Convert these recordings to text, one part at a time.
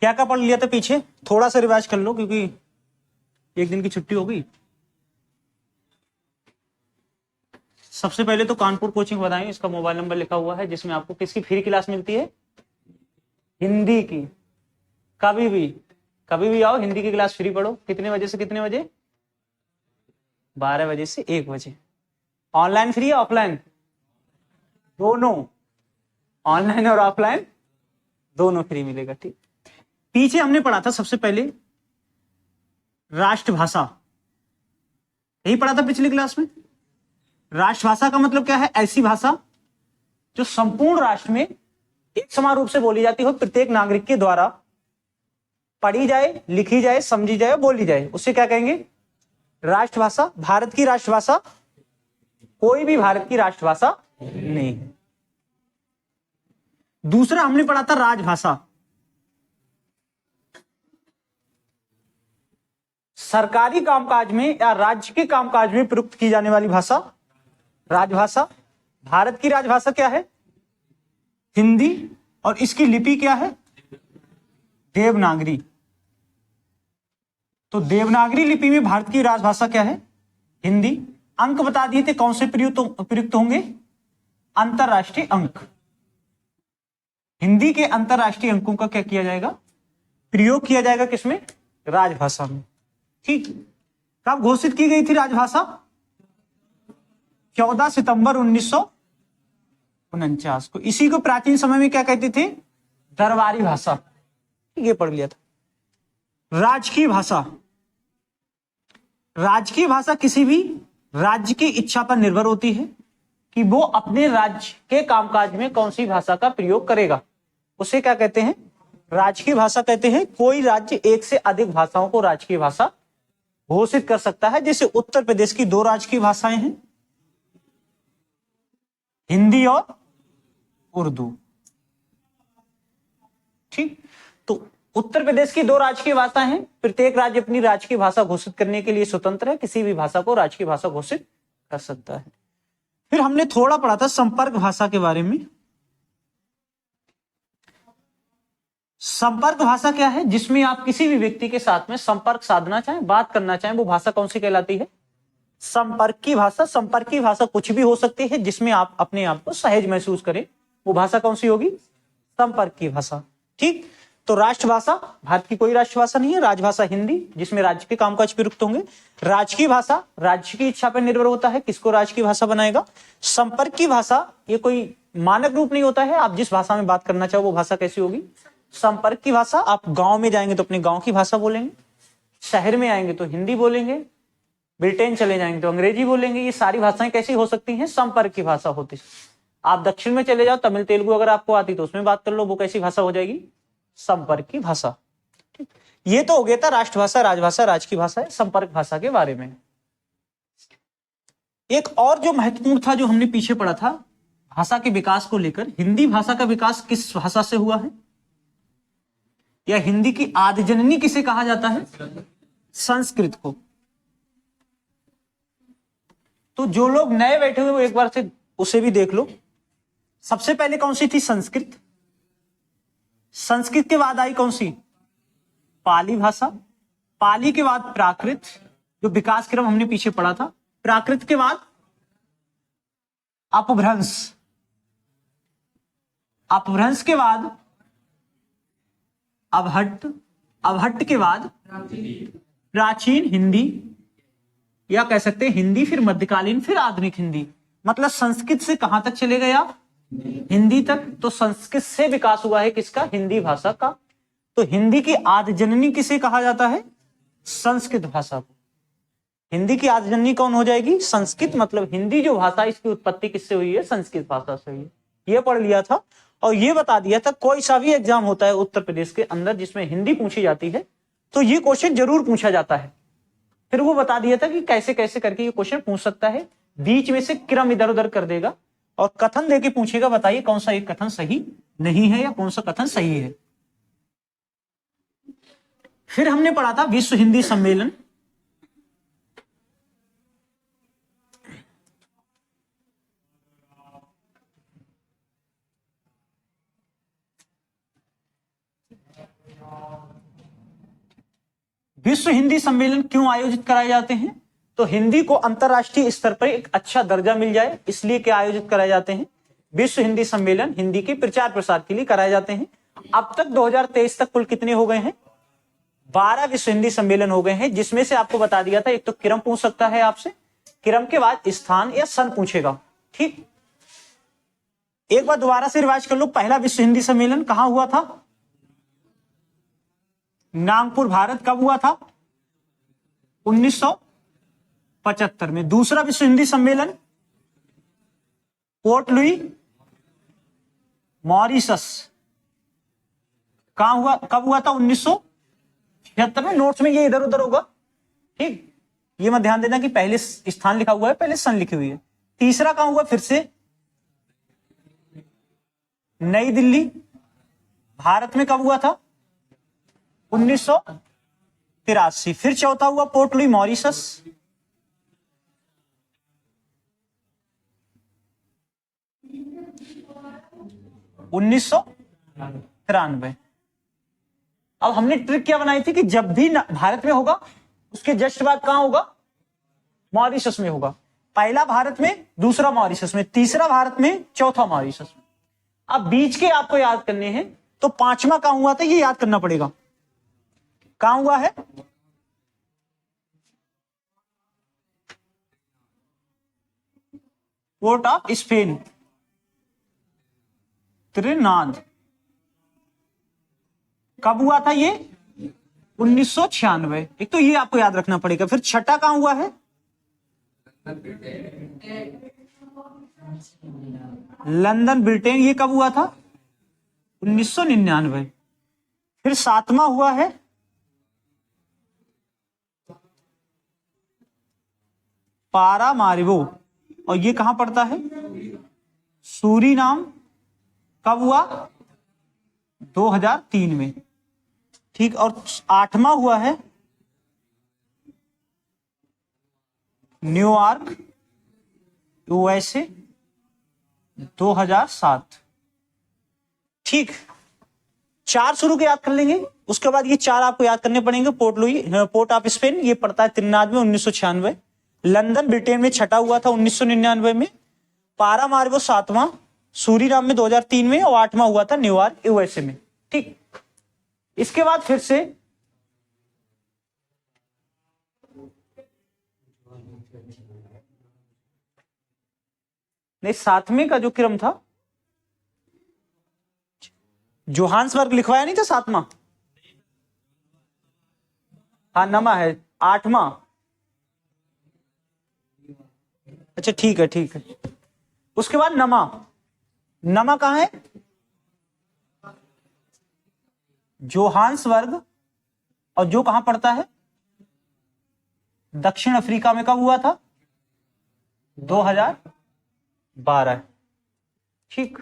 क्या क्या पढ़ लिया था पीछे, थोड़ा सा रिवाइज कर लो क्योंकि एक दिन की छुट्टी हो गई। सबसे पहले तो कानपुर कोचिंग बताएं, इसका मोबाइल नंबर लिखा हुआ है, जिसमें आपको किसकी फ्री क्लास मिलती है, हिंदी की। कभी भी आओ, हिंदी की क्लास फ्री पढ़ो। कितने बजे से कितने बजे? 12 बजे से 1 बजे। ऑनलाइन फ्री है ऑफलाइन? दोनों, ऑनलाइन और ऑफलाइन दोनों फ्री मिलेगा। ठीक, पीछे हमने पढ़ा था सबसे पहले राष्ट्रभाषा, यही पढ़ा था पिछली क्लास में। राष्ट्रभाषा का मतलब क्या है? ऐसी भाषा जो संपूर्ण राष्ट्र में एक समान रूप से बोली जाती हो, प्रत्येक नागरिक के द्वारा पढ़ी जाए, लिखी जाए, समझी जाए, बोली जाए, उसे क्या कहेंगे? राष्ट्रभाषा। भारत की राष्ट्रभाषा कोई भी भारत की राष्ट्रभाषा नहीं है। दूसरा हमने पढ़ा था राजभाषा, सरकारी कामकाज में या राज्य के कामकाज में प्रयुक्त की जाने वाली भाषा राजभाषा। भारत की राजभाषा क्या है? हिंदी, और इसकी लिपि क्या है? देवनागरी। तो देवनागरी लिपि में भारत की राजभाषा क्या है? हिंदी। अंक बता दिए थे कौन से प्रयुक्त होंगे? अंतरराष्ट्रीय अंक। हिंदी के अंतरराष्ट्रीय अंकों का क्या किया जाएगा? प्रयोग किया जाएगा किसमें? राजभाषा में। ठीक, कब घोषित की गई थी राजभाषा? 14 सितंबर 1949 को। इसी को प्राचीन समय में क्या कहते थे? दरबारी भाषा। ये पढ़ लिया था। राजकीय भाषा, राजकीय भाषा किसी भी राज्य की इच्छा पर निर्भर होती है कि वो अपने राज्य के कामकाज में कौन सी भाषा का प्रयोग करेगा, उसे क्या कहते हैं? राजकीय भाषा कहते हैं। कोई राज्य एक से अधिक भाषाओं को राजकीय भाषा घोषित कर सकता है। जैसे उत्तर प्रदेश की 2 राजकीय भाषाएं हैं, हिंदी और उर्दू। ठीक, तो उत्तर प्रदेश की 2 राजकीय भाषाएं हैं। प्रत्येक राज्य अपनी राजकीय भाषा घोषित करने के लिए स्वतंत्र है, किसी भी भाषा को राजकीय भाषा घोषित कर सकता है। फिर हमने थोड़ा पढ़ा था संपर्क भाषा के बारे में। संपर्क भाषा क्या है? जिसमें आप किसी भी व्यक्ति के साथ में संपर्क साधना चाहें, बात करना चाहें, वो भाषा कौन सी कहलाती है? संपर्क की भाषा। संपर्क की भाषा कुछ भी हो सकती है जिसमें आप अपने आप को सहज महसूस करें, वो भाषा कौन सी होगी? संपर्क की भाषा। ठीक, तो राष्ट्रभाषा, भारत की कोई राष्ट्रभाषा नहीं है। राजभाषा हिंदी, जिसमें राज्य के कामकाज प्रयुक्त होंगे। राजकीय भाषा, राज्य की इच्छा पर निर्भर होता है किसको राज्य की भाषा बनाएगा। संपर्क की भाषा, ये कोई मानक रूप नहीं होता है, आप जिस भाषा में बात करना चाहो वो भाषा कैसी होगी? संपर्क की भाषा। आप गांव में जाएंगे तो अपने गांव की भाषा बोलेंगे, शहर में आएंगे तो हिंदी बोलेंगे, ब्रिटेन चले जाएंगे तो अंग्रेजी बोलेंगे। ये सारी भाषाएं कैसी हो सकती हैं? संपर्क की भाषा होती है। आप दक्षिण में चले जाओ, तमिल तेलुगु अगर आपको आती तो उसमें बात कर लो, वो कैसी भाषा हो जाएगी? संपर्क की भाषा। ठीक, ये तो हो गया था राष्ट्रभाषा, राजभाषा, राजकीय भाषा है। संपर्क भाषा के बारे में एक और जो महत्वपूर्ण था, जो हमने पीछे पढ़ा था भाषा के विकास को लेकर, हिंदी भाषा का विकास किस भाषा से हुआ है, या हिंदी की आदि जननी किसे कहा जाता है? संस्कृत को। तो जो लोग नए बैठे हुए वो एक बार से उसे भी देख लो। सबसे पहले कौन सी थी? संस्कृत। संस्कृत के बाद आई कौन सी? पाली भाषा। पाली के बाद प्राकृत, जो विकास क्रम हमने पीछे पढ़ा था। प्राकृत के बाद अपभ्रंश, अपभ्रंश के बाद अवहट्ट, अवहट्ट के बाद प्राचीन हिंदी, या कह सकते हैं हिंदी, फिर मध्यकालीन, फिर आधुनिक हिंदी। मतलब संस्कृत से कहां तक चले गए आप? हिंदी तक। तो संस्कृत से विकास हुआ है किसका? हिंदी भाषा का। तो हिंदी की आदि जननी किसे कहा जाता है? संस्कृत भाषा को। हिंदी की आदि जननी कौन हो जाएगी? संस्कृत। मतलब हिंदी जो भाषा, इसकी उत्पत्ति किससे हुई है? संस्कृत भाषा से हुई है। ये पढ़ लिया था और ये बता दिया था कोई सा भी एग्जाम होता है उत्तर प्रदेश के अंदर जिसमें हिंदी पूछी जाती है तो ये क्वेश्चन जरूर पूछा जाता है। फिर वो बता दिया था कि कैसे कैसे करके ये क्वेश्चन पूछ सकता है। बीच में से क्रम इधर उधर कर देगा और कथन देके पूछेगा, बताइए कौन सा एक कथन सही नहीं है या कौन सा कथन सही है। फिर हमने पढ़ा था विश्व हिंदी सम्मेलन। विश्व हिंदी सम्मेलन क्यों आयोजित कराए जाते हैं? तो हिंदी को अंतरराष्ट्रीय स्तर पर एक अच्छा दर्जा मिल जाए, इसलिए क्या आयोजित कराए जाते हैं? विश्व हिंदी सम्मेलन हिंदी के प्रचार प्रसार के लिए कराए जाते हैं। अब तक 2023 तक कुल कितने हो गए हैं? 12 विश्व हिंदी सम्मेलन हो गए हैं, जिसमें से आपको बता दिया था एक तो क्रम पूछ सकता है आपसे, क्रम के बाद स्थान या सन पूछेगा। ठीक, एक बार दोबारा से रिवाइज कर लो। पहला विश्व हिंदी सम्मेलन कहां हुआ था? नागपुर, भारत। कब हुआ था? 1975 में। दूसरा विश्व हिंदी सम्मेलन पोर्ट लुई, मॉरिशस। कहां हुआ, कब हुआ था? 1976 में। नोट्स में ये इधर उधर होगा, ठीक, ये मत ध्यान देना कि पहले स्थान लिखा हुआ है, पहले सन लिखी हुई है। तीसरा कहां हुआ? फिर से नई दिल्ली, भारत में। कब हुआ था? 1983। फिर चौथा हुआ पोर्ट लुई, मॉरिशस। उन्नीस सौ 93। अब हमने ट्रिक क्या बनाई थी कि जब भी भारत में होगा उसके जस्ट बाद कहां होगा? मॉरिशस में होगा। पहला भारत में, दूसरा मॉरिशस में, तीसरा भारत में, चौथा मॉरिशस में। अब बीच के आपको याद करने हैं, तो पांचवा कहां हुआ था ये याद करना पड़ेगा। कहां हुआ है? Port of Spain, त्रिनाद। कब हुआ था ये? 1996। एक तो ये आपको याद रखना पड़ेगा। फिर छठा कहां हुआ है? London, Britain. ये कब हुआ था? 1999। फिर सातवां हुआ है पारामारिबो, और ये कहां पड़ता है? सूरीनाम। कब हुआ? 2003 में। ठीक, और आठवां हुआ है न्यूयॉर्क, यूएसए, 2007। ठीक, चार शुरू के याद कर लेंगे, उसके बाद ये चार आपको याद करने पड़ेंगे। Port Louis, port of Spain, ये पड़ता है त्रिनाद में, 1996। लंदन, ब्रिटेन में छठा हुआ था 1999 में। पारामारिबो सातवां, सूरीनाम में 2003 में, और आठवां हुआ था न्यूयॉर्क, यूएसए में। ठीक, इसके बाद फिर से नहीं, सातवें का जो क्रम था, जोहान्सबर्ग लिखवाया नहीं था सातवां? हाँ, नमा है आठवां। अच्छा, ठीक है, ठीक है। उसके बाद नमा। नमा कहां है? जोहान्सबर्ग, और जो कहां पड़ता है? दक्षिण अफ्रीका में। कब हुआ था? 2012। ठीक,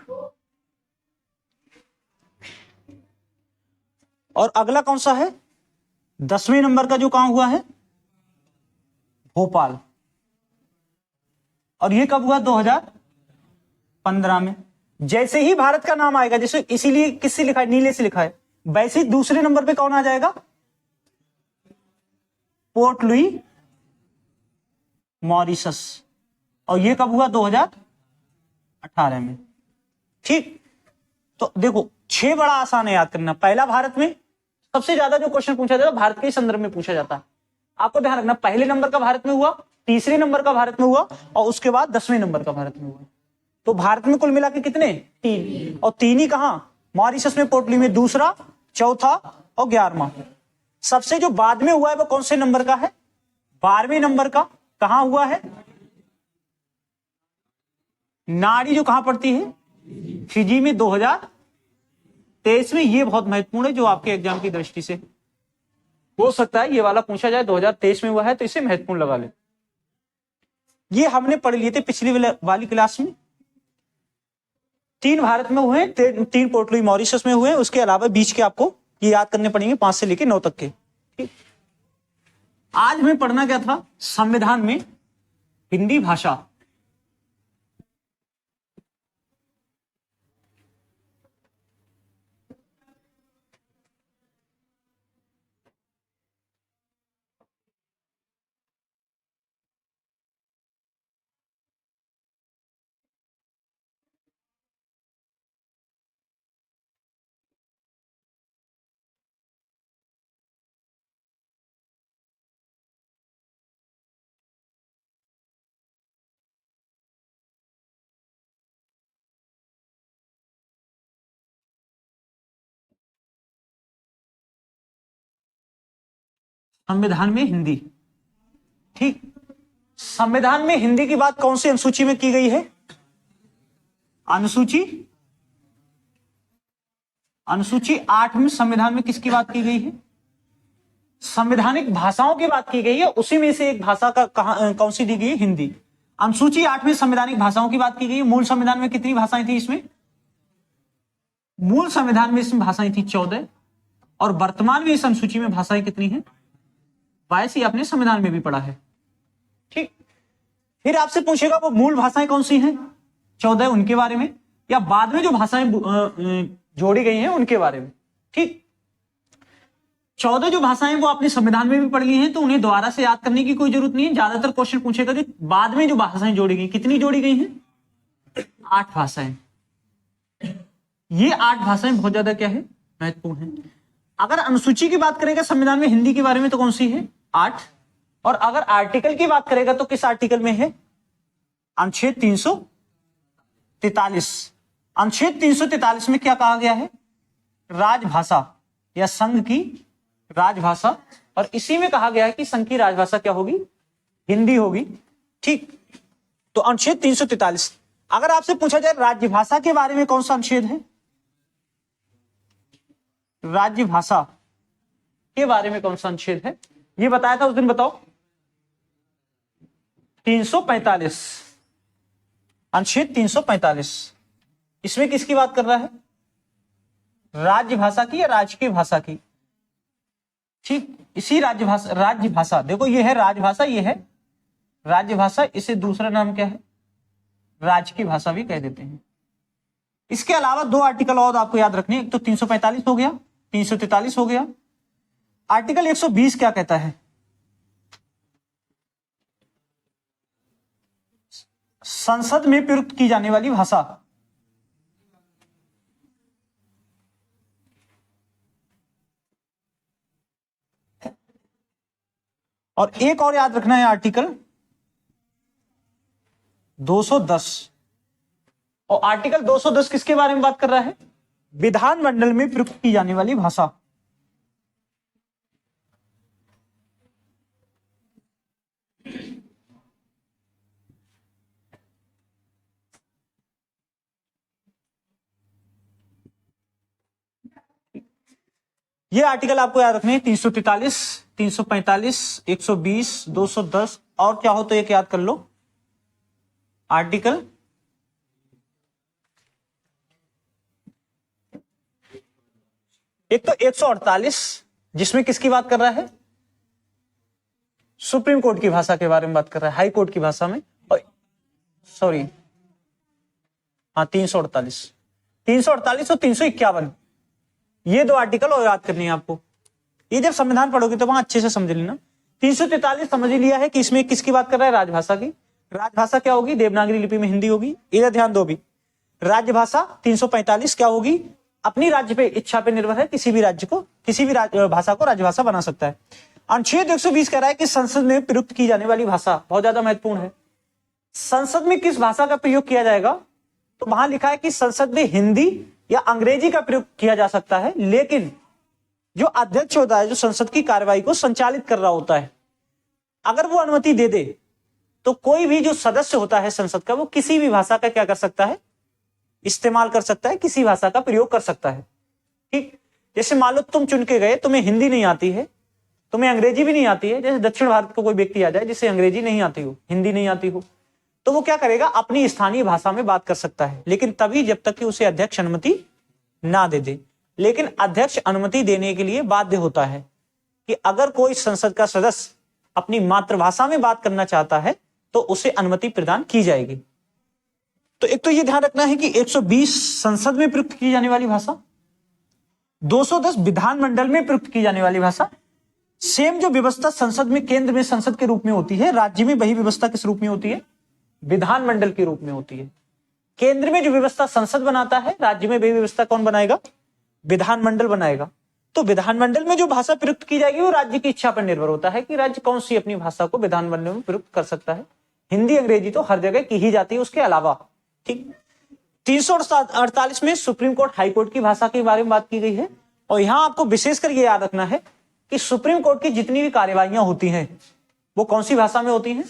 और अगला कौन सा है? 10वें नंबर का जो कहां हुआ है? भोपाल, और ये कब हुआ? 2015 में। जैसे ही भारत का नाम आएगा, जैसे इसीलिए किससे लिखा है? नीले से लिखा है। वैसे ही दूसरे नंबर पे कौन आ जाएगा? पोर्ट लुई, मॉरिशस, और ये कब हुआ? 2018 में। ठीक, तो देखो 6 बड़ा आसान है याद करना। पहला, भारत में सबसे ज्यादा जो क्वेश्चन पूछा जाता है भारत के संदर्भ में पूछा जाता है। आपको ध्यान रखना, पहले नंबर का भारत में हुआ, तीसरे नंबर का भारत में हुआ, और उसके बाद 10वें नंबर का भारत में हुआ। तो भारत में कुल मिला के कितने? 3, और 3 ही कहां? मॉरिशस में, पोर्ट लुई में। दूसरा, चौथा और 11वां। सबसे जो बाद में हुआ है वो कौन से नंबर का है? 12वें नंबर का। कहां हुआ है? नाड़ी, जो कहां पड़ती है? फिजी में, 2023 में। ये बहुत महत्वपूर्ण है, जो आपके एग्जाम की दृष्टि से हो सकता है ये वाला पूछा जाए। 2023 में हुआ है, तो इसे महत्वपूर्ण लगा ले। ये हमने पढ़ लिए थे पिछली वाली क्लास में। 3 भारत में हुए, 3 पोर्ट लुई, मॉरिशस में हुए। उसके अलावा बीच के आपको ये याद करने पड़ेंगे, 5 से लेकर 9 तक के। ठीक, आज हमें पढ़ना क्या था? संविधान में हिंदी भाषा। संविधान में हिंदी। ठीक, संविधान में हिंदी की बात कौन सी अनुसूची में की गई है? अनुसूची 8 में संविधान में किसकी बात की गई है? संवैधानिक भाषाओं की बात की गई है, उसी में से एक भाषा का कौन सी दी गई है? हिंदी। अनुसूची 8 में संवैधानिक भाषाओं की बात की गई है। मूल संविधान में कितनी भाषाएं थी इसमें? मूल संविधान में इसमें भाषाएं थी 14, और वर्तमान में इस अनुसूची में भाषाएं कितनी हैं? 22। ही आपने संविधान में भी पढ़ा है। ठीक, फिर आपसे पूछेगा वो मूल भाषाएं कौन सी हैं? 14, उनके बारे में, या बाद में जो भाषाएं जोड़ी गई हैं उनके बारे में। ठीक, 14 जो भाषाएं वो आपने संविधान में भी पढ़ ली हैं, तो उन्हें दोबारा से याद करने की कोई जरूरत नहीं है। ज्यादातर क्वेश्चन पूछेगा कि बाद में जो भाषाएं जोड़ी गई, कितनी जोड़ी गई हैं? 8 भाषाएं। ये 8 भाषाएं बहुत ज्यादा क्या है? महत्वपूर्ण है। अगर अनुसूची की बात करेगा संविधान में हिंदी के बारे में तो कौन सी है? 8। और अगर आर्टिकल की बात करेगा तो किस आर्टिकल में है? अनुच्छेद 343। अनुच्छेद 343 में क्या कहा गया है? राजभाषा या संघ की राजभाषा, और इसी में कहा गया है कि संघ की राजभाषा क्या होगी? हिंदी होगी। ठीक, तो अनुच्छेद 343। अगर आपसे पूछा जाए राज्यभाषा के बारे में कौन सा अनुच्छेद है? राज्यभाषा के बारे में कौन सा अनुच्छेद है? ये बताया था उस दिन, बताओ। 345, अनुच्छेद 345। इसमें किसकी बात कर रहा है? राज्यभाषा की या राजकीय भाषा की? ठीक, इसी राज्यभाषा देखो, ये है राजभाषा, ये है राज्यभाषा, इसे दूसरा नाम क्या है? राजकीय भाषा भी कह देते हैं। इसके अलावा 2 आर्टिकल और आपको याद रखने, एक तो 345 हो गया, 343 हो गया। आर्टिकल 120 क्या कहता है? संसद में प्रयुक्त की जाने वाली भाषा। और एक और याद रखना है, आर्टिकल 210। और आर्टिकल 210 किसके बारे में बात कर रहा है? विधानमंडल में प्रयुक्त की जाने वाली भाषा। ये आर्टिकल आपको याद रखने हैं, 343, 345, 120, 210, और क्या हो तो एक याद कर लो, आर्टिकल एक तो 148, जिसमें किसकी बात कर रहा है? सुप्रीम कोर्ट की भाषा के बारे में बात कर रहा है, हाई कोर्ट की भाषा में। और सॉरी, हाँ, 348, 348 और 351, ये 2 आर्टिकल और याद करनी है आपको। ये जब संविधान पढ़ोगे तो वहां अच्छे से समझ लेना। 343 समझ लिया है कि इसमें किसकी बात कर रहा है? राजभाषा की। राजभाषा क्या होगी? देवनागरी लिपि में हिंदी होगी, इधर ध्यान दो भी। राज्यभाषा 345 क्या होगी? अपनी राज्य पे इच्छा पे निर्भर है, किसी भी राज्य को, किसी भी भाषा को राजभाषा बना सकता है। अनुच्छेद 120 कह रहा है कि संसद में प्रयुक्त की जाने वाली भाषा, बहुत ज्यादा महत्वपूर्ण है। संसद में किस भाषा का प्रयोग किया जाएगा? तो वहां लिखा है कि संसद में हिंदी या अंग्रेजी का प्रयोग किया जा सकता है, लेकिन जो अध्यक्ष होता है, जो संसद की कार्रवाई को संचालित कर रहा होता है, अगर वो अनुमति दे दे तो कोई भी जो सदस्य होता है संसद का, वो किसी भी भाषा का क्या कर सकता है? इस्तेमाल कर सकता है, किसी भाषा का प्रयोग कर सकता है। ठीक, जैसे मान लो तुम चुन के गए, तुम्हें हिंदी नहीं आती है, तुम्हें अंग्रेजी भी नहीं आती है। जैसे दक्षिण भारत को कोई व्यक्ति आ जाए जिसे अंग्रेजी नहीं आती हो, हिंदी नहीं आती हो, तो वो क्या करेगा? अपनी स्थानीय भाषा में बात कर सकता है, लेकिन तभी जब तक कि उसे अध्यक्ष अनुमति ना दे दे। लेकिन अध्यक्ष अनुमति देने के लिए बाध्य होता है कि अगर कोई संसद का सदस्य अपनी मातृभाषा में बात करना चाहता है तो उसे अनुमति प्रदान की जाएगी। तो एक तो ये ध्यान रखना है कि 120 संसद में प्रयुक्त की जाने वाली भाषा, 210 विधानमंडल में प्रयुक्त की जाने वाली भाषा। सेम जो व्यवस्था संसद में, केंद्र में संसद के रूप में होती है, राज्य में वही व्यवस्था किस रूप में होती है? विधानमंडल के रूप में होती है। केंद्र में जो व्यवस्था संसद बनाता है, राज्य में वही व्यवस्था कौन बनाएगा? विधानमंडल बनाएगा। तो विधानमंडल में जो भाषा प्रयुक्त की जाएगी वो राज्य की इच्छा पर निर्भर होता है कि राज्य कौन सी अपनी भाषा को विधानमंडल में प्रयुक्त कर सकता है। हिंदी अंग्रेजी तो हर जगह की ही जाती है, उसके अलावा। ठीक, 348 में सुप्रीम कोर्ट, हाई कोर्ट की भाषा के बारे में बात की गई है। और यहां आपको विशेषकर ये याद रखना है कि सुप्रीम कोर्ट की जितनी भी कार्यवाहियां होती हैं वो कौन सी भाषा में होती हैं?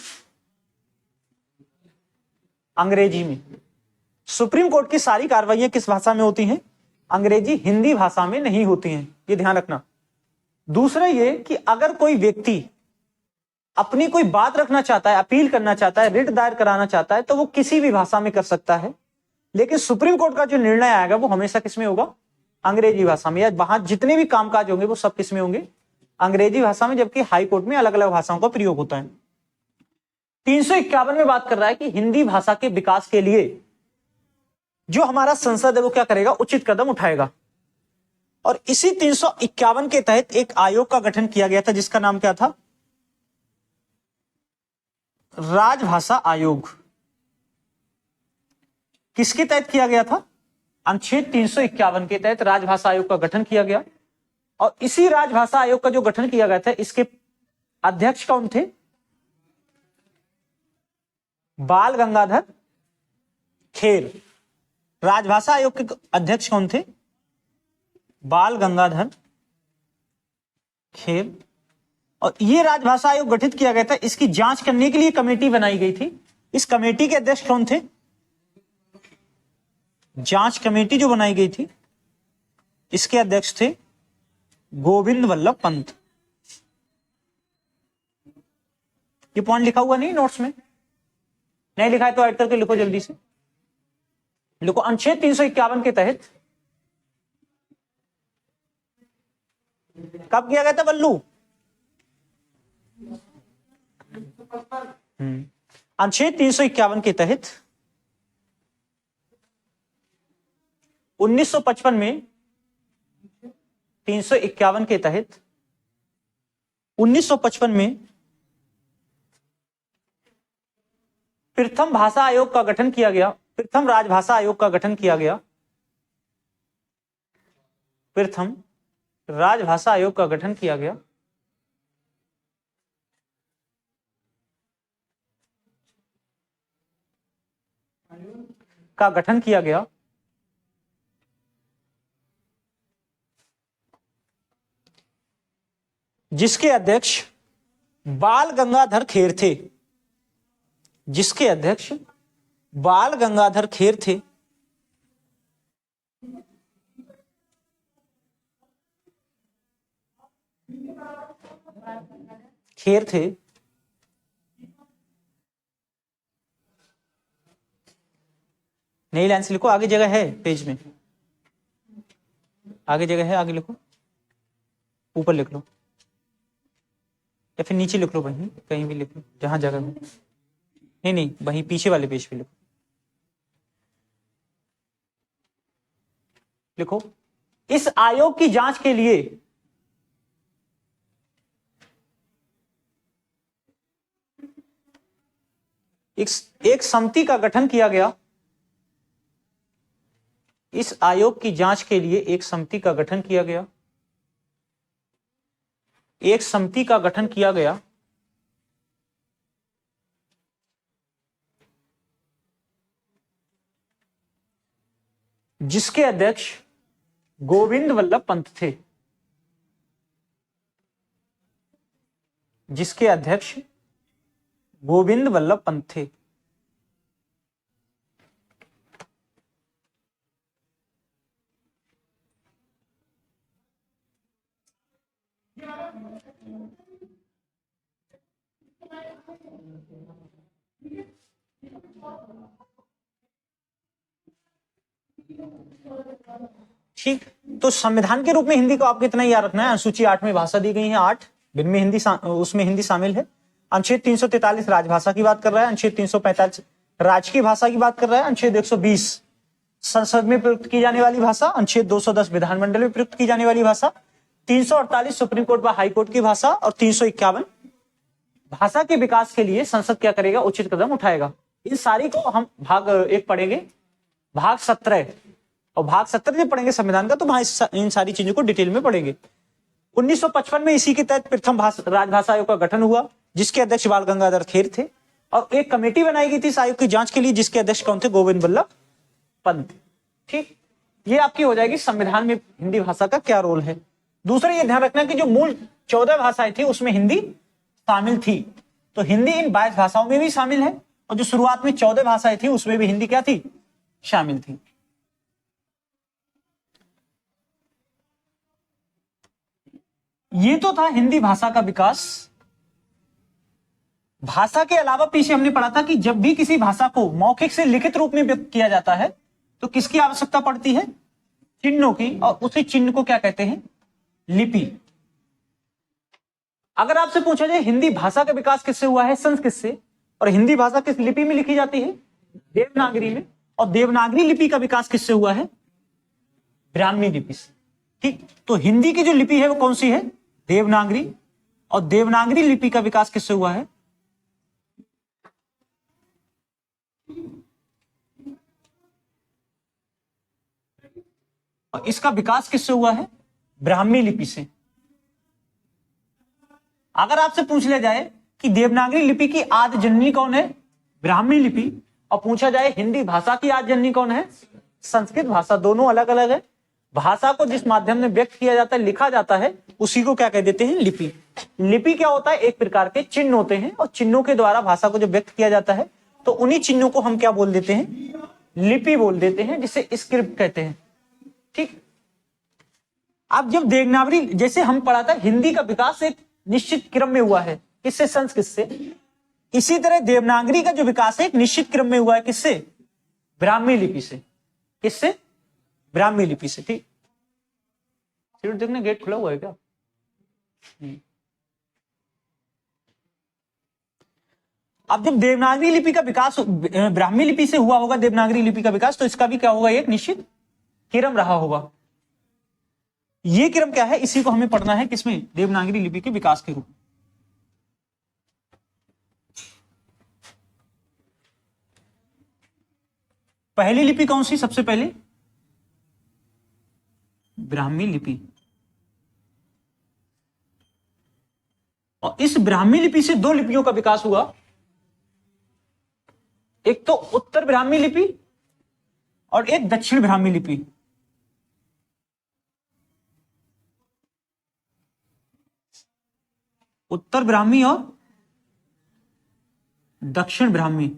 अंग्रेजी में। सुप्रीम कोर्ट की सारी कार्रवाइयां किस भाषा में होती हैं? अंग्रेजी, हिंदी भाषा में नहीं होती हैं, ये ध्यान रखना। दूसरा ये कि अगर कोई व्यक्ति अपनी कोई बात रखना चाहता है, अपील करना चाहता है, रिट दायर कराना चाहता है, तो वो किसी भी भाषा में कर सकता है, लेकिन सुप्रीम कोर्ट का जो निर्णय आएगा वो हमेशा किस में होगा? अंग्रेजी भाषा में। या वहां जितने भी कामकाज होंगे वो सब किस में होंगे? अंग्रेजी भाषा में, जबकि हाई कोर्ट में अलग अलग भाषाओं का प्रयोग होता है। 351 में बात कर रहा है कि हिंदी भाषा के विकास के लिए जो हमारा संसद है वो क्या करेगा? उचित कदम उठाएगा। और इसी 351 के तहत एक आयोग का गठन किया गया था जिसका नाम क्या था? राजभाषा आयोग। किसके तहत किया गया था? अनुच्छेद 351 के तहत राजभाषा आयोग का गठन किया गया। और इसी राजभाषा आयोग का जो गठन किया गया था, इसके अध्यक्ष कौन थे? बाल गंगाधर खेर। राजभाषा आयोग के अध्यक्ष कौन थे? बाल गंगाधर खेर। और ये राजभाषा आयोग गठित किया गया था, इसकी जांच करने के लिए कमेटी बनाई गई थी। इस कमेटी के अध्यक्ष कौन थे? जांच कमेटी जो बनाई गई थी इसके अध्यक्ष थे गोविंद वल्लभ पंत। ये पॉइंट लिखा हुआ नहीं नोट्स में? नहीं लिखा है तो ऐड करके लिखो, जल्दी से लिखो। अनुच्छेद 351 के तहत कब किया गया था बल्लू? अनुच्छेद 351 के तहत 1955 में 351 के तहत 1955 में प्रथम भाषा आयोग का गठन किया गया। प्रथम राजभाषा आयोग का गठन किया गया। प्रथम राजभाषा आयोग का गठन किया गया। का गठन किया गया जिसके अध्यक्ष बाल गंगाधर खेर थे। जिसके अध्यक्ष बाल गंगाधर खेर थे। खेर थे। नई लाइन से लिखो, आगे जगह है पेज में, आगे जगह है, आगे लिखो, ऊपर लिख लो या फिर नीचे लिख लो, वहीं कहीं भी लिख लो जहां जगह हो। नहीं वहीं पीछे वाले पेज पे लिखो। लिखो, इस आयोग की जांच के लिए एक समिति का गठन किया गया। इस आयोग की जांच के लिए एक समिति का गठन किया गया। एक समिति का गठन किया गया जिसके अध्यक्ष गोविंद वल्लभ पंत थे। जिसके अध्यक्ष गोविंद वल्लभ पंत थे। ठीक, तो संविधान के रूप में हिंदी को आपको इतना याद रखना है। अनुसूची 8 में भाषा दी गई है 8, जिनमें हिंदी उसमें हिंदी शामिल है। अनुच्छेद 343 राजभाषा की बात कर रहा है। अनुच्छेद 345 राजकीय भाषा की बात कर रहा है। अनुच्छेद 120 संसद में प्रयुक्त की जाने वाली भाषा। अनुच्छेद 210 विधानमंडल में प्रयुक्त की जाने वाली भाषा। 348 सुप्रीम कोर्ट व हाई कोर्ट की भाषा। और 351 भाषा के विकास के लिए संसद क्या करेगा? उचित कदम उठाएगा। इन सारी को हम भाग 1 पढ़ेंगे, भाग 17 और भाग 17 जब पढ़ेंगे संविधान का तो वहां इन सारी चीजों को डिटेल में पढ़ेंगे। 1955 में इसी के तहत प्रथम राजभाषा आयोग का गठन हुआ जिसके अध्यक्ष बाल गंगाधर खेर थे। और एक कमेटी बनाई गई थी इस आयोग की जांच के लिए जिसके अध्यक्ष कौन थे? गोविंद वल्लभ पंत। ठीक, ये आपकी हो जाएगी संविधान में हिंदी भाषा का क्या रोल है। दूसरा ये ध्यान रखना कि जो मूल 14 भाषाएं थी उसमें हिंदी शामिल थी। तो हिंदी इन 22 भाषाओं में भी शामिल है, और जो शुरुआत में 14 भाषाएं थी उसमें भी हिंदी क्या थी, शामिल थी। ये तो था हिंदी भाषा का विकास। भाषा के अलावा पीछे हमने पढ़ा था कि जब भी किसी भाषा को मौखिक से लिखित रूप में व्यक्त किया जाता है तो किसकी आवश्यकता पड़ती है, चिन्हों की, और उसी चिन्ह को क्या कहते हैं, लिपि। अगर आपसे पूछा जाए हिंदी भाषा का विकास किससे हुआ है, संस्कृत से, और हिंदी भाषा किस लिपि में लिखी जाती है, देवनागरी में, और देवनागरी लिपि का विकास किससे हुआ है, ब्राह्मी लिपि से। ठीक, तो हिंदी की जो लिपि है वो कौन सी है, देवनागरी, और देवनागरी लिपि का विकास किससे हुआ है, और इसका विकास किससे हुआ है, ब्राह्मी लिपि से। अगर आपसे पूछ लिया जाए कि देवनागरी लिपि की आदि जननी कौन है, ब्राह्मी लिपि, और पूछा जाए हिंदी भाषा की आदि जननी कौन है, संस्कृत भाषा, दोनों अलग अलग है। भाषा को जिस माध्यम में व्यक्त किया जाता है, लिखा जाता है, उसी को क्या कह देते हैं, लिपि। लिपि क्या होता है, एक प्रकार के चिन्ह होते हैं, और चिन्हों के द्वारा भाषा को जब व्यक्त किया जाता है तो उन्हीं चिन्हों को हम क्या बोल देते हैं, लिपि बोल देते हैं, जिसे स्क्रिप्ट कहते हैं। ठीक, अब जब देवनागरी, जैसे हम पढ़ा था हिंदी का विकास एक निश्चित क्रम में हुआ है, किससे, संस्कृत से, इसी तरह देवनागरी का जो विकास है एक निश्चित क्रम में हुआ है, किससे, ब्राह्मी लिपि से। किससे, ब्राह्मी लिपि से। ठीक, देखने गेट खुला हुआ है क्या, अब जब देवनागरी लिपि का विकास ब्राह्मी लिपि से हुआ होगा, देवनागरी लिपि का विकास, तो इसका भी क्या होगा, एक निश्चित क्रम रहा होगा। ये क्रम क्या है, इसी को हमें पढ़ना है, किसमें, देवनागरी लिपि के विकास के रूप में। पहली लिपि कौन सी, सबसे पहले ब्राह्मी लिपि, और इस ब्राह्मी लिपि से दो लिपियों का विकास हुआ, एक तो उत्तर ब्राह्मी लिपि और एक दक्षिण ब्राह्मी लिपि। उत्तर ब्राह्मी और दक्षिण ब्राह्मी,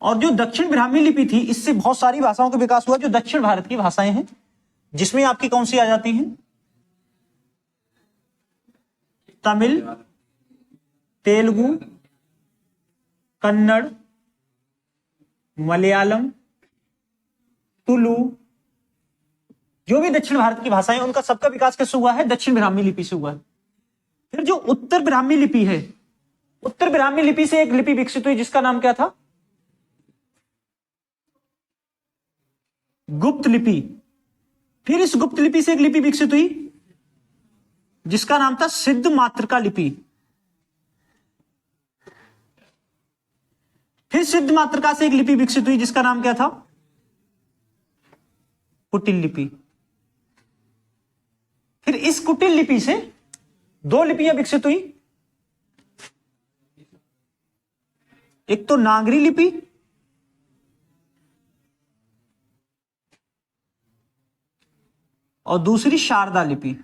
और जो दक्षिण ब्राह्मी लिपि थी, इससे बहुत सारी भाषाओं का विकास हुआ जो दक्षिण भारत की भाषाएं हैं, जिसमें आपकी कौन सी आ जाती हैं, तमिल, तेलुगु, कन्नड़, मलयालम, तुलु, जो भी दक्षिण भारत की भाषाएं, उनका सबका विकास कैसे हुआ है, दक्षिण ब्राह्मी लिपि से हुआ है। फिर जो उत्तर ब्राह्मी लिपि है, उत्तर ब्राह्मी लिपि से एक लिपि विकसित हुई जिसका नाम क्या था, गुप्त लिपि। फिर इस गुप्त लिपि से एक लिपि विकसित हुई जिसका नाम था सिद्ध मातृका लिपि। फिर सिद्ध मातृका से एक लिपि विकसित हुई जिसका नाम क्या था, कुटिल लिपि। फिर इस कुटिल लिपि से दो लिपियां विकसित हुई, एक तो नागरी लिपि और दूसरी शारदा लिपि।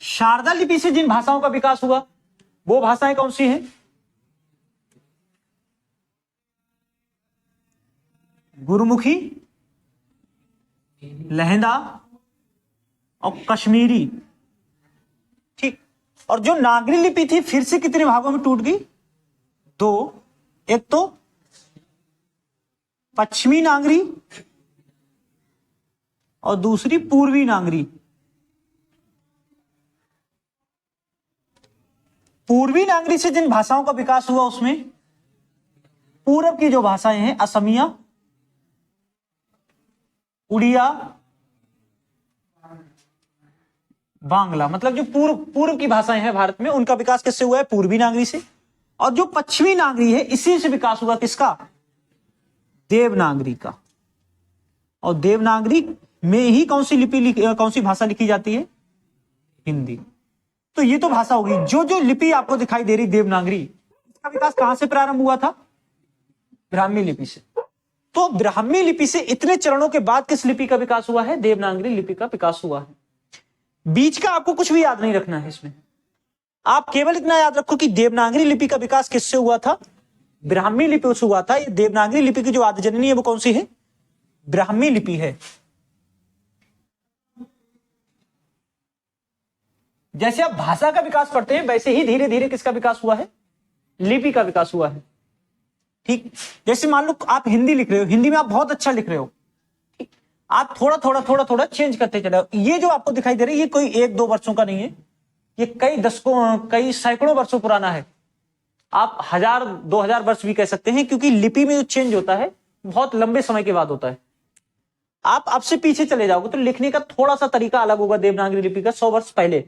शारदा लिपि से जिन भाषाओं का विकास हुआ वो भाषाएं कौन सी हैं, गुरुमुखी, लहंदा और कश्मीरी। ठीक, और जो नागरी लिपि थी फिर से कितने भागों में टूट गई, दो, एक तो पश्चिमी नागरी और दूसरी पूर्वी नागरी। पूर्वी नागरी से जिन भाषाओं का विकास हुआ उसमें पूर्व की जो भाषाएं हैं, असमिया, उड़िया, बांग्ला, मतलब जो पूर्व की भाषाएं हैं भारत में, उनका विकास किससे हुआ है, पूर्वी नागरी से। और जो पश्चिमी नागरी है इसी से विकास हुआ किसका, देवनागरी का। और देवनागरी में ही कौन सी भाषा लिखी जाती है, हिंदी। तो ये तो भाषा होगी। जो जो लिपि आपको दिखाई दे रही देवनागरी, इसका विकास कहां से प्रारंभ हुआ था, ब्राह्मी लिपि से। तो ब्राह्मी लिपि से इतने चरणों के बाद किस लिपि का विकास हुआ है? देवनागरी लिपि का विकास हुआ है। बीच का आपको कुछ भी याद नहीं रखना है इसमें, आप केवल इतना याद रखो कि देवनागरी लिपि का विकास किससे हुआ था? ब्राह्मी लिपि से हुआ था। ये देवनागरी लिपि की जो आदि जननी है वो कौन सी है? ब्राह्मी लिपि है। जैसे आप भाषा का विकास पढ़ते हैं वैसे ही धीरे धीरे किसका विकास हुआ है? लिपि का विकास हुआ है। ठीक, जैसे मान लो आप हिंदी लिख रहे हो, हिंदी में आप बहुत अच्छा लिख रहे हो, ठीक, आप थोड़ा थोड़ा चेंज करते चले। ये जो आपको दिखाई दे रहा है ये कोई 1-2 वर्षों का नहीं है, ये कई दशकों कई सैकड़ों वर्षों पुराना है। आप 1000-2000 वर्ष भी कह सकते हैं, क्योंकि लिपि में जो चेंज होता है बहुत लंबे समय के बाद होता है। आप अब से पीछे चले जाओगे तो लिखने का थोड़ा सा तरीका अलग होगा। देवनागरी लिपि का 100 वर्ष पहले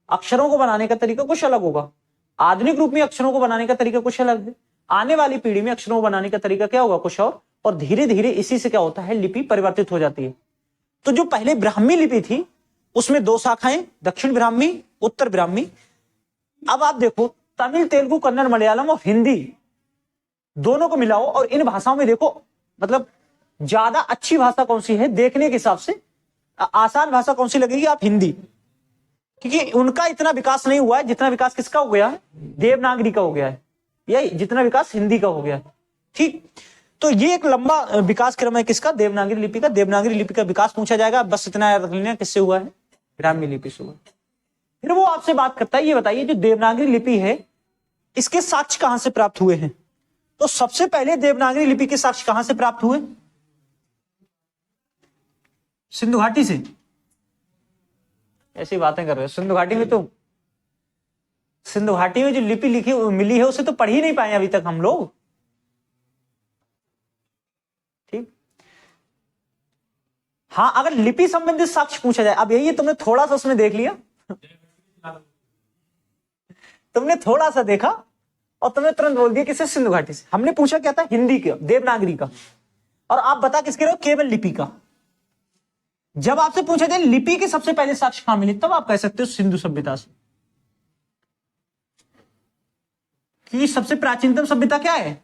अक्षरों को बनाने का तरीका कुछ अलग होगा। आधुनिक रूप में अक्षरों को बनाने का तरीका कुछ अलग है। आने वाली पीढ़ी में अक्षरों को बनाने का तरीका क्या होगा? कुछ और धीरे धीरे इसी से क्या होता है? लिपि परिवर्तित हो जाती है। तो जो पहले ब्राह्मी लिपि थी उसमें 2 शाखाएं, दक्षिण ब्राह्मी, उत्तर ब्राह्मी। अब आप देखो तमिल, तेलुगु, कन्नड़, मलयालम और हिंदी दोनों को मिलाओ और इन भाषाओं में देखो मतलब ज्यादा अच्छी भाषा कौन सी है देखने के हिसाब से, आसान भाषा कौन सी लगेगी? आप हिंदी, क्योंकि उनका इतना विकास नहीं हुआ है जितना विकास किसका हो गया है? देवनागरी का हो गया है, या जितना विकास हिंदी का हो गया है। ठीक, तो ये एक लंबा विकास क्रम है किसका? देवनागरी लिपि का। देवनागरी लिपि का विकास पूछा जाएगा, बस इतना याद रख लेना किससे हुआ है? ब्राह्मी लिपि से हुआ। फिर वो आपसे बात करता है, ये बताइए जो देवनागरी लिपि है इसके साक्ष्य कहां से प्राप्त हुए हैं? तो सबसे पहले देवनागरी लिपि के साक्ष्य कहां से प्राप्त हुए? सिंधु घाटी से। ऐसी बातें कर रहे हो, सिंधु घाटी में तो सिंधु घाटी में जो लिपि लिखी मिली है उसे तो पढ़ ही नहीं पाए अभी तक हम लोग। ठीक, हाँ, अगर लिपि संबंधित साक्ष्य पूछा जाए, अब यही तुमने थोड़ा सा उसमें देख लिया तुमने थोड़ा सा देखा और तुमने तुरंत बोल दिया किससे? सिंधु घाटी से। हमने पूछा क्या था? हिंदी का, देवनागरी का, और आप बता किसके रहे हो? केवल लिपि का। जब आपसे पूछा जाए लिपि के सबसे पहले साक्ष्य कहां मिले, तब आप कह सकते हो सिंधु सभ्यता से। कि सबसे प्राचीनतम सभ्यता क्या है?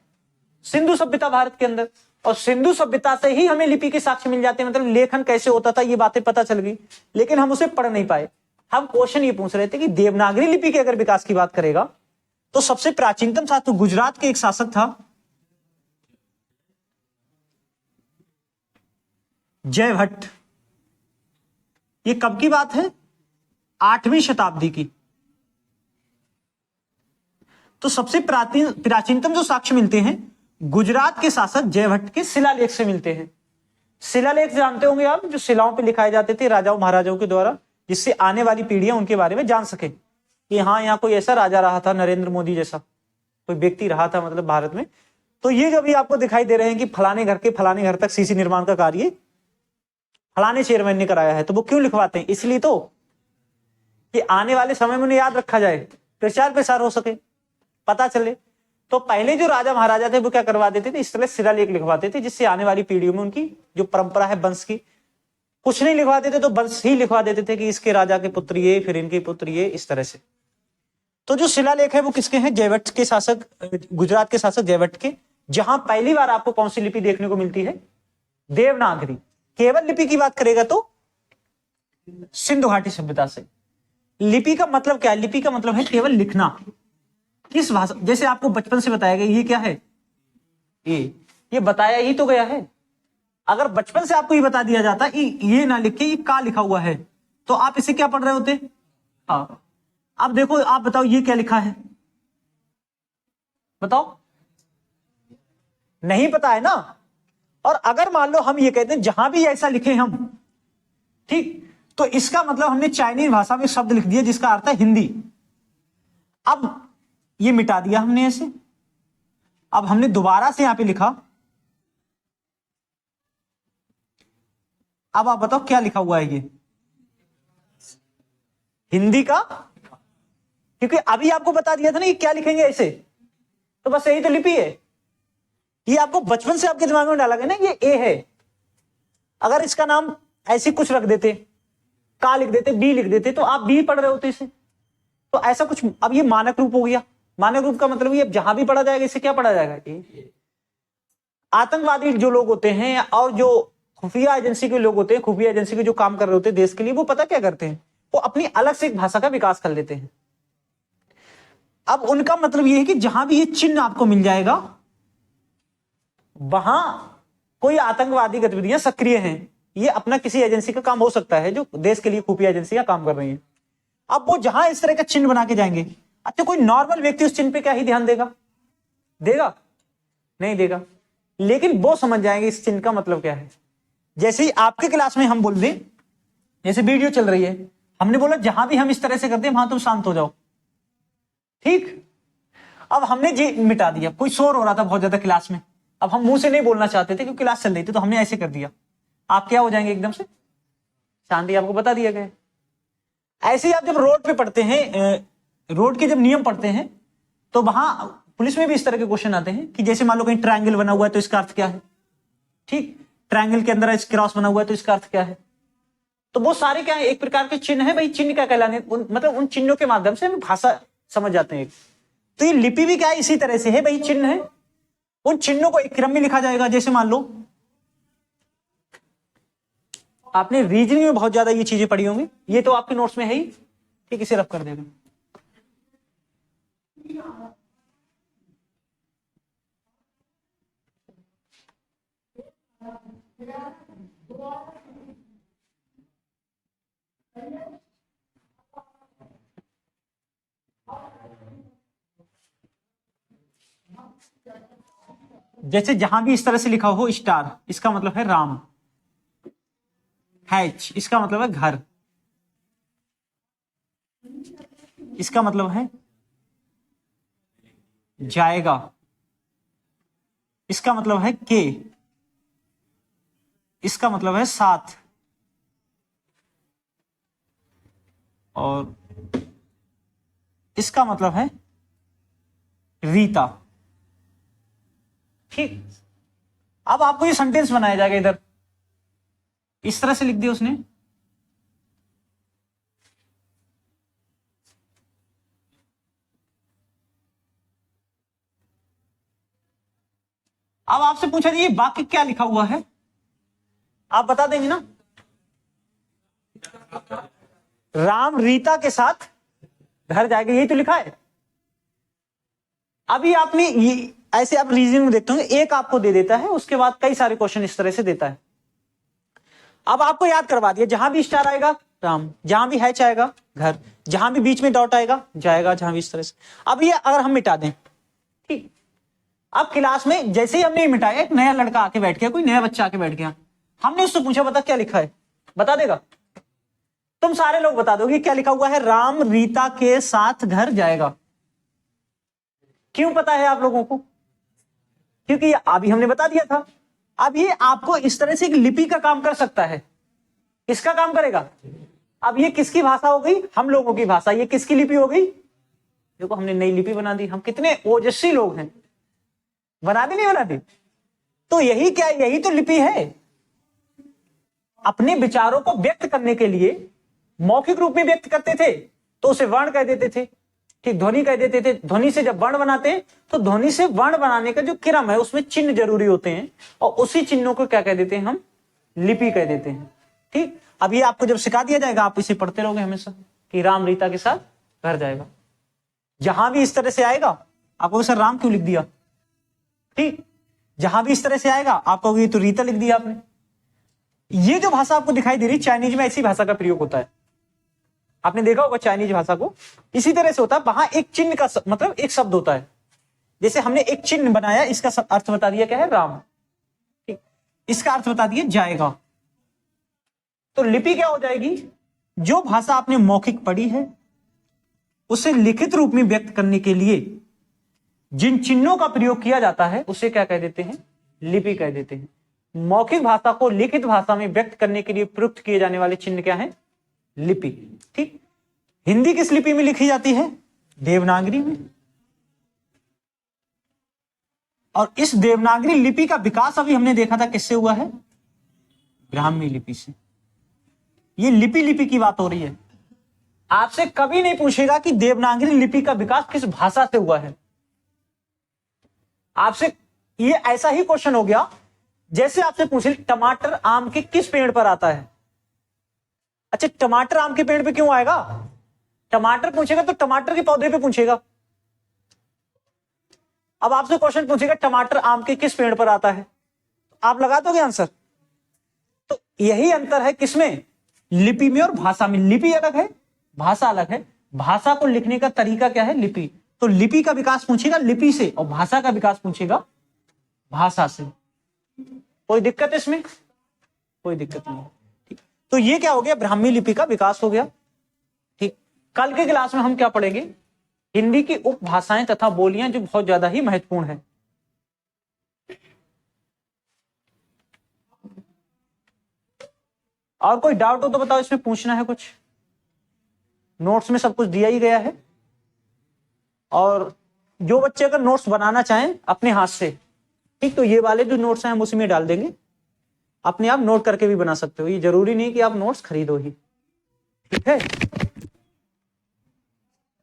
सिंधु सभ्यता भारत के अंदर, और सिंधु सभ्यता से ही हमें लिपि के साक्ष्य मिल जाते हैं। मतलब लेखन कैसे होता था ये बातें पता चल गई, लेकिन हम उसे पढ़ नहीं पाए। हम क्वेश्चन ये पूछ रहे थे कि देवनागरी लिपि के अगर विकास की बात करेगा तो सबसे प्राचीनतम शासक गुजरात के एक शासक था जयभट्ट। ये कब की बात है? 8वीं शताब्दी की। तो सबसे प्राचीनतम जो साक्ष्य मिलते हैं गुजरात के शासक जयभट्ट के शिलालेख से मिलते हैं। शिलालेख जानते होंगे आप, जो शिलाओं पे लिखाए जाते थे राजाओं महाराजाओं के द्वारा, जिससे आने वाली पीढ़ियां उनके बारे में जान सके कि हाँ यहाँ कोई ऐसा राजा रहा था, नरेंद्र मोदी जैसा कोई व्यक्ति रहा था मतलब भारत में। तो ये जो भी आपको दिखाई दे रहे हैं कि फलाने घर के फलाने घर तक सीसी निर्माण का कार्य फलाने चेयरमैन ने कराया है, तो वो क्यों लिखवाते हैं? इसलिए तो कि आने वाले समय में उन्हें याद रखा जाए, प्रचार प्रसार हो सके, पता चले। तो पहले जो राजा महाराजा थे वो क्या करवा देते थे? इस तरह शिलालेख लिखवाते थे, जिससे आने वाली पीढ़ियों में उनकी जो परंपरा है वंश की, कुछ नहीं लिखवा देते तो वंश ही लिखवा देते थे कि इसके राजा के पुत्र ये, फिर इनके पुत्र ये, इस तरह से। तो जो शिलालेख है वो किसके हैं? जयभट्ट के शासक, गुजरात के शासक जयभट्ट के। जहां पहली बार आपको कौन सी लिपि देखने को मिलती है? देवनागरी। केवल लिपि की बात करेगा तो सिंधु घाटी सभ्यता से। लिपि का मतलब क्या है? लिपि का मतलब है केवल लिखना। किस भाषा, जैसे आपको बचपन से बताया गया ये क्या है? ये बताया ही तो गया है। अगर बचपन से आपको ये बता दिया जाता ये ना लिख के ये का लिखा हुआ है तो आप इसे क्या पढ़ रहे होते? हाँ, अब देखो, आप बताओ ये क्या लिखा है? बताओ, नहीं पता है ना। और अगर मान लो हम ये कहते हैं जहां भी ऐसा लिखे हम, ठीक, तो इसका मतलब हमने चाइनीज भाषा में शब्द लिख दिया जिसका अर्थ है हिंदी। अब ये मिटा दिया हमने ऐसे, अब हमने दोबारा से यहां पे लिखा। अब आप बताओ क्या लिखा हुआ है? ये हिंदी का, क्योंकि अभी आपको बता दिया था ना ये क्या लिखेंगे ऐसे, तो बस यही तो लिपि है। ये आपको बचपन से आपके दिमाग में डाला गया ना ये ए है। अगर इसका नाम ऐसे कुछ रख देते, का लिख देते, बी लिख देते, तो आप बी पढ़ रहे होते इसे। तो ऐसा कुछ, अब ये मानक रूप हो गया। मानक रूप का मतलब ये जहां भी पढ़ा जाएगा इसे क्या पढ़ा जाएगा? आतंकवादी जो लोग होते हैं और जो खुफिया एजेंसी के लोग होते हैं, खुफिया एजेंसी के जो काम कर रहे होते हैं देश के लिए, वो पता क्या करते हैं, वो अपनी अलग से एक भाषा का विकास कर लेते हैं। अब उनका मतलब ये है कि जहां भी ये चिन्ह आपको मिल जाएगा वहां कोई आतंकवादी गतिविधियां सक्रिय हैं, ये अपना किसी एजेंसी का काम हो सकता है जो देश के लिए खुफिया एजेंसियां काम कर रही हैं। अब वो जहां इस तरह का चिन्ह बना के जाएंगे, अच्छा कोई नॉर्मल व्यक्ति उस चिन्ह पे क्या ही ध्यान देगा? देगा? नहीं देगा। लेकिन वो समझ जाएंगे इस चिन्ह का मतलब क्या है। जैसे ही आपके क्लास में हम बोल दें, जैसे वीडियो चल रही है, हमने बोला जहां भी हम इस तरह से करते हैं वहां तुम शांत हो जाओ, ठीक? अब हमने जी मिटा दिया, कोई शोर हो रहा था बहुत ज्यादा क्लास में, अब हम मुंह से नहीं बोलना चाहते थे क्योंकि क्लास चल रही थी, तो हमने ऐसे कर दिया, आप क्या हो जाएंगे एकदम से? शांति। आपको बता दिया गया। ऐसे ही आप जब रोड पे पढ़ते हैं, रोड के जब नियम पढ़ते हैं, तो वहां पुलिस में भी इस तरह के क्वेश्चन आते हैं कि जैसे मान लो कहीं ट्रायंगल बना हुआ है तो इसका अर्थ क्या है, ठीक? ट्रायंगल के अंदर क्रॉस बना हुआ है तो इसका अर्थ क्या है? तो वो सारे क्या है, एक प्रकार के चिन्ह है भाई। चिन्ह क्या कहलाने, मतलब उन चिन्हों के माध्यम से हम भाषा समझ जाते हैं। तो ये लिपि भी क्या है, इसी तरह से है भाई, चिन्ह है। उन चिन्हों को एक क्रम में लिखा जाएगा। जैसे मान लो आपने रीजनिंग में बहुत ज्यादा ये चीजें पढ़ी होंगी, ये तो आपके नोट्स में है ही, ठीक? इसे रफ कर देगा। जैसे जहां भी इस तरह से लिखा हो स्टार, इसका मतलब है राम। हैच, इसका मतलब है घर, इसका मतलब है जाएगा, इसका मतलब है के, इसका मतलब है साथ, और इसका मतलब है रीता, ठीक? अब आपको ये सेंटेंस बनाया जाएगा, इधर इस तरह से लिख दिया उसने। अब आपसे पूछा ये वाक्य क्या लिखा हुआ है, आप बता देंगे ना? राम रीता के साथ घर जाएगा, यही तो लिखा है। अभी आपने ये ऐसे आप रीजनिंग में देखते होंगे, एक आपको दे देता है, उसके बाद कई सारे क्वेश्चन इस तरह से देता है। अब आपको याद करवा दिया, जहां भी स्टार आएगा राम, जहां भी हैच आएगा घर, जहां भी बीच में डॉट आएगा जाएगा, जहां भी इस तरह से। अब ये अगर हम मिटा दें, ठीक? अब क्लास में जैसे ही हमने मिटाया, एक नया लड़का आके बैठ गया, कोई नया बच्चा आके बैठ गया, हमने उससे पूछा बता क्या लिखा है, बता देगा? तुम सारे लोग बता दोगे क्या लिखा हुआ है, राम रीता के साथ घर जाएगा। क्यों पता है आप लोगों को? क्योंकि अभी हमने बता दिया था। अब ये आपको इस तरह से एक लिपि का काम कर सकता है। किसका काम करेगा? अब ये किसकी भाषा हो गई? हम लोगों की भाषा। ये किसकी लिपि हो गई? देखो हमने नई लिपि बना दी। हम कितने ओजस्वी लोग हैं, बना दी नहीं बना दी? तो यही क्या, यही तो लिपि है। अपने विचारों को व्यक्त करने के लिए मौखिक रूप में व्यक्त करते थे तो उसे वर्ण कह देते थे, ठीक? ध्वनि कह देते थे। ध्वनि से जब वर्ण बनाते हैं तो ध्वनि से वर्ण बनाने का जो क्रम है उसमें चिन्ह जरूरी होते हैं, और उसी चिन्हों को क्या कह देते हैं हम? लिपि कह देते हैं, ठीक? अब ये आपको जब सिखा दिया जाएगा, आप इसे पढ़ते रहोगे हमेशा कि राम रीता के साथ घर जाएगा। जहां भी इस तरह से आएगा आपको सर राम क्यों लिख दिया, ठीक? जहां भी इस तरह से आएगा आपको ये तो रीता लिख दिया आपने। ये जो भाषा आपको दिखाई दे रही, चाइनीज में ऐसी भाषा का प्रयोग होता है। आपने देखा होगा चाइनीज भाषा को इसी तरह से होता है। वहां एक चिन्ह का मतलब एक शब्द होता है। जैसे हमने एक चिन्ह बनाया, इसका अर्थ बता दिया क्या है? राम, ठीक? इसका अर्थ बता दिया जाएगा। तो लिपि क्या हो जाएगी? जो भाषा आपने मौखिक पढ़ी है उसे लिखित रूप में व्यक्त करने के लिए जिन चिन्हों का प्रयोग किया जाता है उसे क्या कह देते हैं? लिपि कह देते हैं। मौखिक भाषा को लिखित भाषा में व्यक्त करने के लिए प्रयुक्त किए जाने वाले चिन्ह क्या है? लिपि, ठीक? हिंदी किस लिपि में लिखी जाती है? देवनागरी में। और इस देवनागरी लिपि का विकास अभी हमने देखा था किससे हुआ है? ब्राह्मी लिपि से। ये लिपि की बात हो रही है। आपसे कभी नहीं पूछेगा कि देवनागरी लिपि का विकास किस भाषा से हुआ है। आपसे ये ऐसा ही क्वेश्चन हो गया जैसे आपसे पूछे टमाटर आम के किस पेड़ पर आता है। अच्छा, टमाटर आम के पेड़ पे क्यों आएगा? टमाटर पूछेगा तो टमाटर के पौधे पे पूछेगा। अब आपसे क्वेश्चन पूछेगा टमाटर आम के किस पेड़ पर आता है, आप लगा दोगे आंसर। तो यही अंतर है किसमें, लिपि में और भाषा में। लिपि अलग है, भाषा अलग है। भाषा को लिखने का तरीका क्या है, लिपि। तो लिपि का विकास पूछेगा लिपि से, और भाषा का विकास पूछेगा भाषा से। कोई दिक्कत इसमें? कोई दिक्कत नहीं। ठीक, तो ये क्या हो गया, ब्राह्मी लिपि का विकास हो गया। ठीक, कल के क्लास में हम क्या पढ़ेंगे, हिंदी की उपभाषाएं तथा बोलियां जो बहुत ज्यादा ही महत्वपूर्ण है। और कोई डाउट हो तो बताओ, इसमें पूछना है कुछ? नोट्स में सब कुछ दिया ही गया है। और जो बच्चे अगर नोट्स बनाना चाहें अपने हाथ से, ठीक, तो ये वाले जो नोट्स हैं हम उसी में डाल देंगे, अपने आप नोट करके भी बना सकते हो। ये जरूरी नहीं कि आप नोट्स खरीदो ही, ठीक है।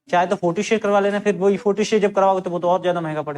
चाहे तो फोटो शेयर करवा लेना, फिर वही फोटो शेयर जब करवाओगे तो वो तो और ज्यादा महंगा पड़ जाएगा।